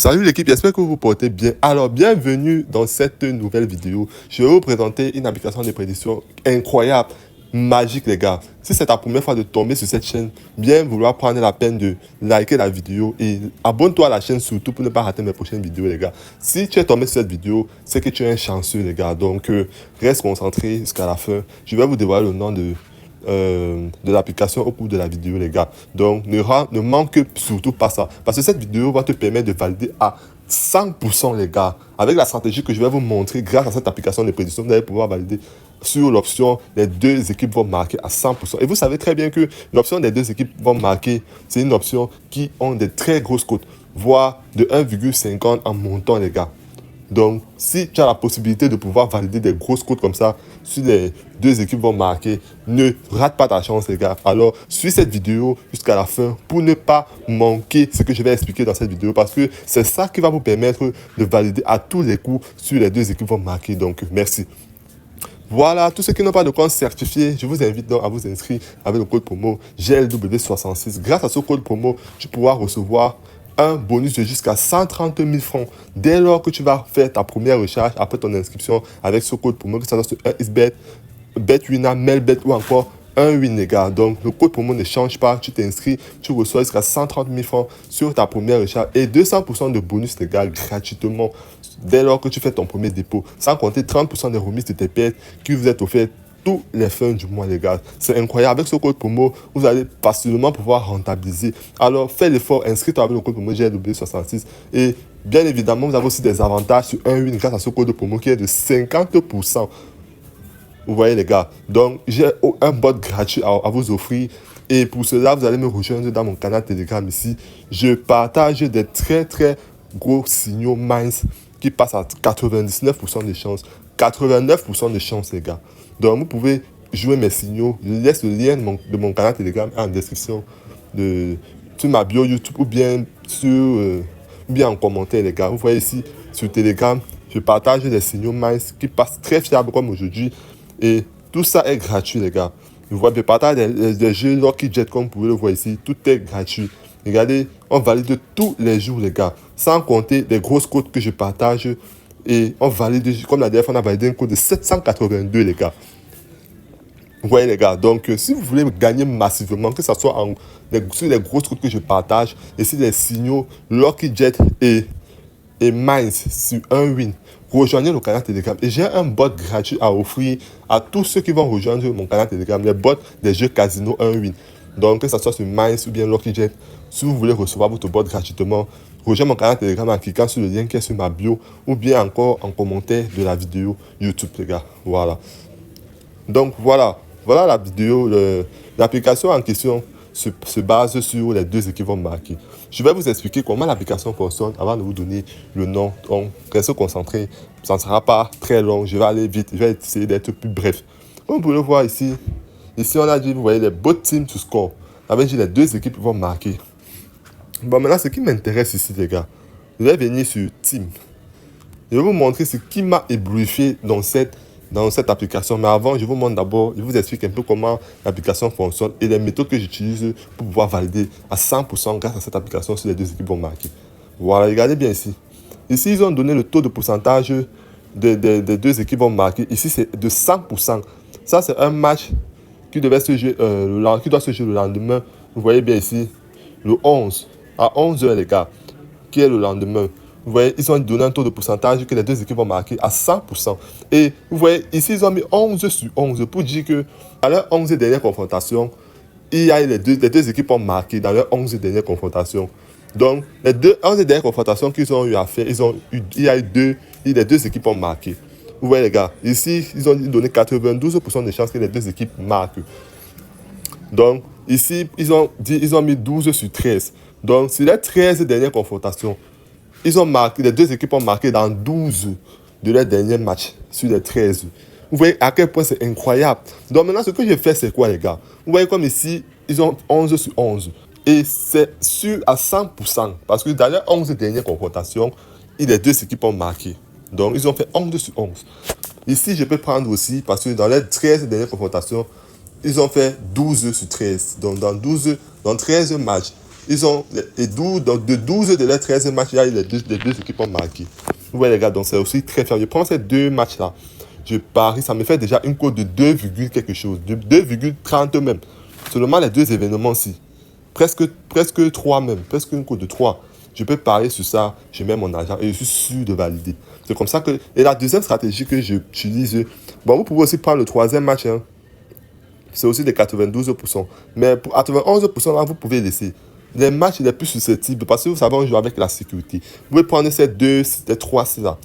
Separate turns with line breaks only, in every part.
Salut l'équipe, j'espère que vous vous portez bien. Alors, bienvenue dans cette nouvelle vidéo. Je vais vous présenter une application de prédiction incroyable, magique les gars. Si c'est ta première fois de tomber sur cette chaîne, bien vouloir prendre la peine de liker la vidéo et abonne-toi à la chaîne surtout pour ne pas rater mes prochaines vidéos les gars. Si tu es tombé sur cette vidéo, c'est que tu es un chanceux les gars. Donc, reste concentré jusqu'à la fin. Je vais vous dévoiler le nom de l'application au cours de la vidéo les gars. Donc ne manque surtout pas ça, parce que cette vidéo va te permettre de valider à 100% les gars. Avec la stratégie que je vais vous montrer grâce à cette application de prédiction, vous allez pouvoir valider sur l'option les deux équipes vont marquer à 100%. Et vous savez très bien que l'option des deux équipes vont marquer, c'est une option qui ont des très grosses cotes, voire de 1,50 en montant les gars. Donc, si tu as la possibilité de pouvoir valider des grosses cotes comme ça, si les deux équipes vont marquer, ne rate pas ta chance, les gars. Alors, suis cette vidéo jusqu'à la fin pour ne pas manquer ce que je vais expliquer dans cette vidéo, parce que c'est ça qui va vous permettre de valider à tous les coups si les deux équipes vont marquer. Donc, merci. Voilà, tous ceux qui n'ont pas de compte certifié, je vous invite donc à vous inscrire avec le code promo GLW66. Grâce à ce code promo, tu pourras recevoir un bonus de jusqu'à 130 000 francs dès lors que tu vas faire ta première recharge après ton inscription avec ce code promo, que ça soit sur un XBet, BetWinner, Melbet ou encore un win les gars. Donc le code promo ne change pas, tu t'inscris, tu reçois jusqu'à 130 000 francs sur ta première recharge et 200% de bonus les gars gratuitement dès lors que tu fais ton premier dépôt, sans compter 30% des remises de tes pertes qui vous est offert tous les fins du mois les gars. C'est incroyable, avec ce code promo vous allez facilement pouvoir rentabiliser. Alors fais l'effort, inscris-toi avec le code promo GLW66 et bien évidemment vous avez aussi des avantages sur un win grâce à ce code promo qui est de 50%. Vous voyez les gars, donc j'ai un bot gratuit à vous offrir et pour cela vous allez me rejoindre dans mon canal Telegram ici. Je partage des très gros signaux mince qui passent à 99% de chance, 89% de chance les gars. Donc vous pouvez jouer mes signaux, je laisse le lien de mon canal Telegram en description sur ma bio YouTube ou bien en commentaire les gars. Vous voyez ici sur Telegram, je partage des signaux mince qui passent très fiables comme aujourd'hui et tout ça est gratuit les gars. Je partage des jeux Lucky Jet comme vous pouvez le voir ici, tout est gratuit. Regardez, on valide tous les jours les gars, sans compter des grosses codes que je partage et on valide, comme la dernière fois on a validé un code de 782 les gars. Vous voyez les gars, donc si vous voulez gagner massivement, que ce soit sur les grosses codes que je partage et sur les signaux Lucky Jet et Mines sur un win, rejoignez le canal Telegram et j'ai un bot gratuit à offrir à tous ceux qui vont rejoindre mon canal Telegram, les bots des jeux casino un win. Donc que ce soit sur Mines ou bien Lucky Jet, si vous voulez recevoir votre bot gratuitement, rejoignez mon canal Telegram en cliquant sur le lien qui est sur ma bio ou bien encore en commentaire de la vidéo YouTube les gars. Voilà. Donc voilà la vidéo, l'application en question se base sur les deux équipes vont marquer. Je vais vous expliquer comment l'application fonctionne avant de vous donner le nom. Donc, restez concentrés, ça ne sera pas très long, je vais aller vite, je vais essayer d'être plus bref. Comme vous pouvez le voir ici on a dit, vous voyez les both teams to score. Ça veut dire les deux équipes vont marquer. Bon, maintenant, ce qui m'intéresse ici, les gars, je vais venir sur Team. Je vais vous montrer ce qui m'a éblouifié dans cette application. Mais avant, je vous montre d'abord, je vous explique un peu comment l'application fonctionne et les méthodes que j'utilise pour pouvoir valider à 100% grâce à cette application si les deux équipes vont marquer. Voilà, regardez bien ici. Ici, ils ont donné le taux de pourcentage des deux équipes vont marquer. Ici, c'est de 100%. Ça, c'est un match qui doit se jouer le lendemain. Vous voyez bien ici, le 11, à 11h les gars, qui est le lendemain. Vous voyez, ils ont donné un taux de pourcentage que les deux équipes vont marquer à 100%. Et vous voyez, ici, ils ont mis 11 sur 11 pour dire que dans leurs 11 dernières confrontations, il y a les deux équipes ont marqué dans leurs 11 dernières confrontations. Donc, les 11 dernières confrontations qu'ils ont eu à faire, les deux équipes ont marqué. Vous voyez les gars, ici, ils ont donné 92% de chances que les deux équipes marquent. Donc, ici, ils ont mis 12 sur 13. Donc, sur les 13 dernières confrontations, les deux équipes ont marqué dans 12 de leurs derniers matchs sur les 13. Vous voyez à quel point c'est incroyable. Donc maintenant, ce que je fais, c'est quoi les gars? Vous voyez comme ici, ils ont 11 sur 11. Et c'est sûr à 100%. Parce que dans les 11 dernières confrontations, les deux équipes ont marqué. Donc, ils ont fait 11 sur 11. Ici, je peux prendre aussi, parce que dans les 13 dernières confrontations, ils ont fait 12 sur 13. Donc, dans 13 matchs, ils ont, et 12, donc de 12 de leurs 13 matchs, il y a eu les deux équipes ont marqué. Vous voyez les gars, donc c'est aussi très fort. Je prends ces deux matchs-là, je parie, ça me fait déjà une cote de 2, quelque chose, de 2,30 même. Seulement les deux événements-ci. Presque 3 même, presque une cote de 3. Je peux parier sur ça, je mets mon argent et je suis sûr de valider. C'est comme ça que... Et la deuxième stratégie que j'utilise, bon, vous pouvez aussi prendre le troisième match, hein. C'est aussi de 92%. Mais pour 91%, là, vous pouvez laisser. Les matchs les plus susceptibles, parce que vous savez, on joue avec la sécurité. Vous pouvez prendre ces deux, ces trois-ci là.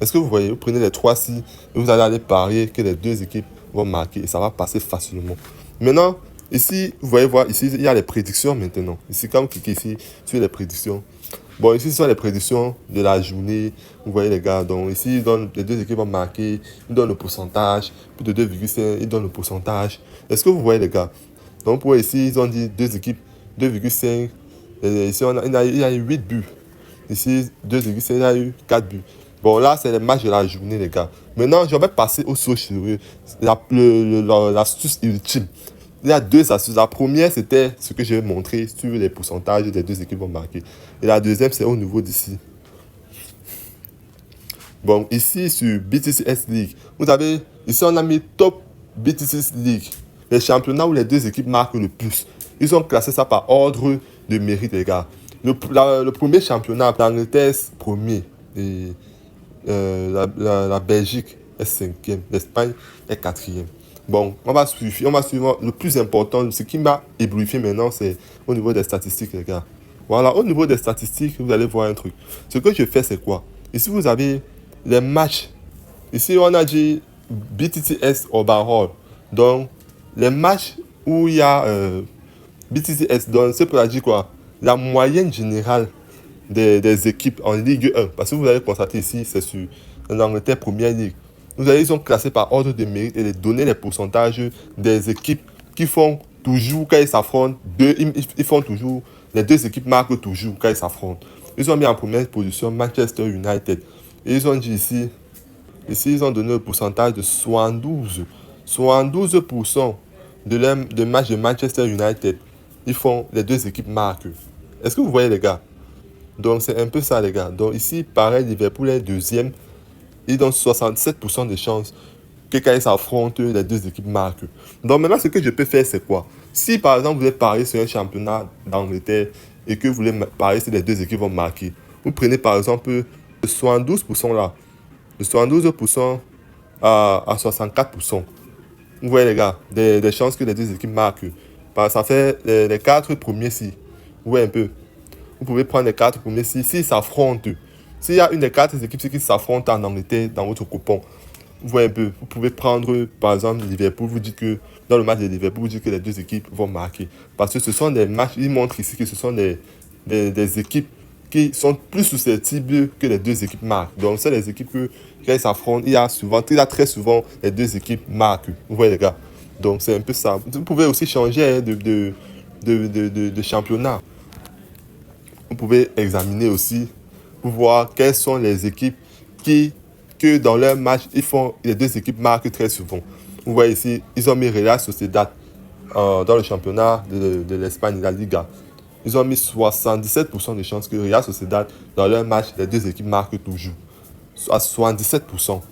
Est-ce que vous voyez, vous prenez les 3-6 et vous allez aller parier que les deux équipes vont marquer et ça va passer facilement. Maintenant, ici, vous voyez voir, ici, il y a les prédictions maintenant. Ici, quand vous cliquez ici sur les prédictions. Bon, ici, ce sont les prédictions de la journée. Vous voyez les gars, donc ici, ils donnent, les deux équipes vont marquer. Ils donnent le pourcentage. Plus de 2,5, ils donnent le pourcentage. Est-ce que vous voyez les gars? Donc, pour ici, ils ont dit deux équipes, 2,5. Ici, il y a eu 8 buts. Ici, 2,5, il y a eu 4 buts. Bon, là, c'est les matchs de la journée, les gars. Maintenant, je vais passer au saut sérieux. L'astuce ultime. Il y a deux astuces. La première, c'était ce que je vais montrer sur les pourcentages des deux équipes vont marquer. Et la deuxième, c'est au niveau d'ici. Bon, ici, sur BTCS League, vous avez, ici, on a mis top BTCS League. Les championnats où les deux équipes marquent le plus. Ils ont classé ça par ordre de mérite, les gars. Le premier championnat, l'Angleterre premier. Et la Belgique est cinquième. L'Espagne est quatrième. Bon, on va suivre. Le plus important, ce qui m'a éblouifié maintenant, c'est au niveau des statistiques, les gars. Voilà, au niveau des statistiques, vous allez voir un truc. Ce que je fais, c'est quoi? Ici, vous avez les matchs. Ici, on a dit BTTS overall. Donc, les matchs où il y a BTTS, donc c'est pour dire quoi? La moyenne générale des équipes en Ligue 1. Parce que vous allez constater ici, c'est sur l'Angleterre Première Ligue. Ils ont classé par ordre de mérite et les donner les pourcentages des équipes qui font toujours, quand ils s'affrontent, ils font toujours, les deux équipes marquent toujours quand ils s'affrontent. Ils ont mis en première position Manchester United. Et ils ont dit ici, ils ont donné le pourcentage de 72. 72% de matchs de Manchester United, les deux équipes marquent. Est-ce que vous voyez les gars? Donc c'est un peu ça les gars. Donc ici, pareil, Liverpool est deuxième. Ils donnent 67% de chances que quand ils s'affrontent, les deux équipes marquent. Donc maintenant, ce que je peux faire, c'est quoi? Si par exemple, vous voulez parier sur un championnat d'Angleterre et que vous voulez parier si les deux équipes vont marquer, vous prenez par exemple le 72% là. Le 72% à 64%. Vous voyez les gars, des chances que les deux équipes marquent. Ça fait les 4 premiers si. Vous voyez un peu. Vous pouvez prendre les 4 premiers s'ils s'affrontent. S'il y a une des 4 équipes qui s'affrontent en Angleterre dans votre coupon, vous voyez un peu. Vous pouvez prendre par exemple Liverpool. Vous dites que dans le match de Liverpool, vous dites que les deux équipes vont marquer. Parce que ce sont des matchs, ils montrent ici que ce sont des équipes qui sont plus susceptibles que les deux équipes marquent. Donc, c'est les équipes que, quand ils s'affrontent, il y a très souvent les deux équipes marquent. Vous voyez les gars. Donc, c'est un peu ça. Vous pouvez aussi changer de championnat. Vous pouvez examiner aussi pour voir quelles sont les équipes que dans leur match, les deux équipes marquent très souvent. Vous voyez ici, ils ont mis Real Sociedad dans le championnat de l'Espagne, la Liga. Ils ont mis 77% de chances que Real Sociedad, dans leur match, les deux équipes marquent toujours. À 77%. Vous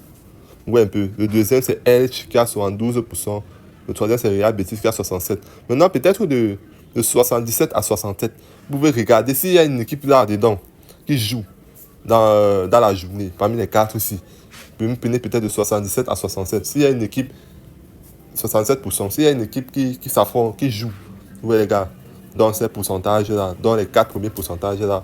voyez un peu. Le deuxième, c'est Elche qui a 72%. Le troisième, c'est Real Betis qui a 67%. Maintenant, peut-être de 77 à 67, vous pouvez regarder s'il y a une équipe là-dedans qui joue dans la journée, parmi les 4 aussi. Vous pouvez prendre peut-être de 77 à 67. S'il y a une équipe, 67%, s'il y a une équipe qui s'affronte, qui joue, vous voyez les gars, dans ces pourcentages-là, dans les 4 premiers pourcentages-là,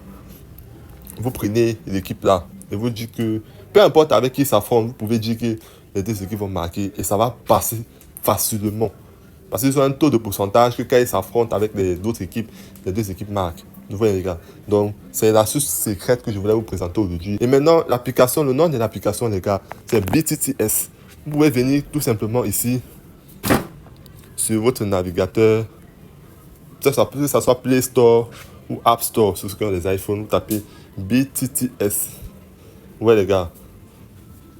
vous prenez l'équipe là et vous dites que, peu importe avec qui s'affronte, vous pouvez dire que les deux équipes vont marquer et ça va passer facilement. Parce qu'ils ont un taux de pourcentage que quand ils s'affrontent avec les autres équipes, les deux équipes marquent. Vous voyez les gars. Donc, c'est l'astuce secrète que je voulais vous présenter aujourd'hui. Et maintenant, l'application, le nom de l'application, les gars, c'est BTTS. Vous pouvez venir tout simplement ici, sur votre navigateur, que ça soit Play Store ou App Store, sur ce qu'on a des iPhones, vous tapez BTTS. Ouais les gars,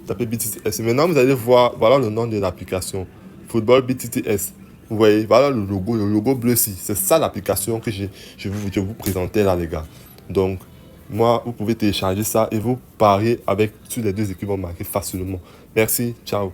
tapez BTTS. Et maintenant, vous allez voir, voilà le nom de l'application. Football BTTS. Vous voyez, voilà le logo bleu-ci. C'est ça l'application que je vous présentais là, les gars. Donc, moi, vous pouvez télécharger ça et vous parier avec sur les deux équipes marquer facilement. Merci, ciao.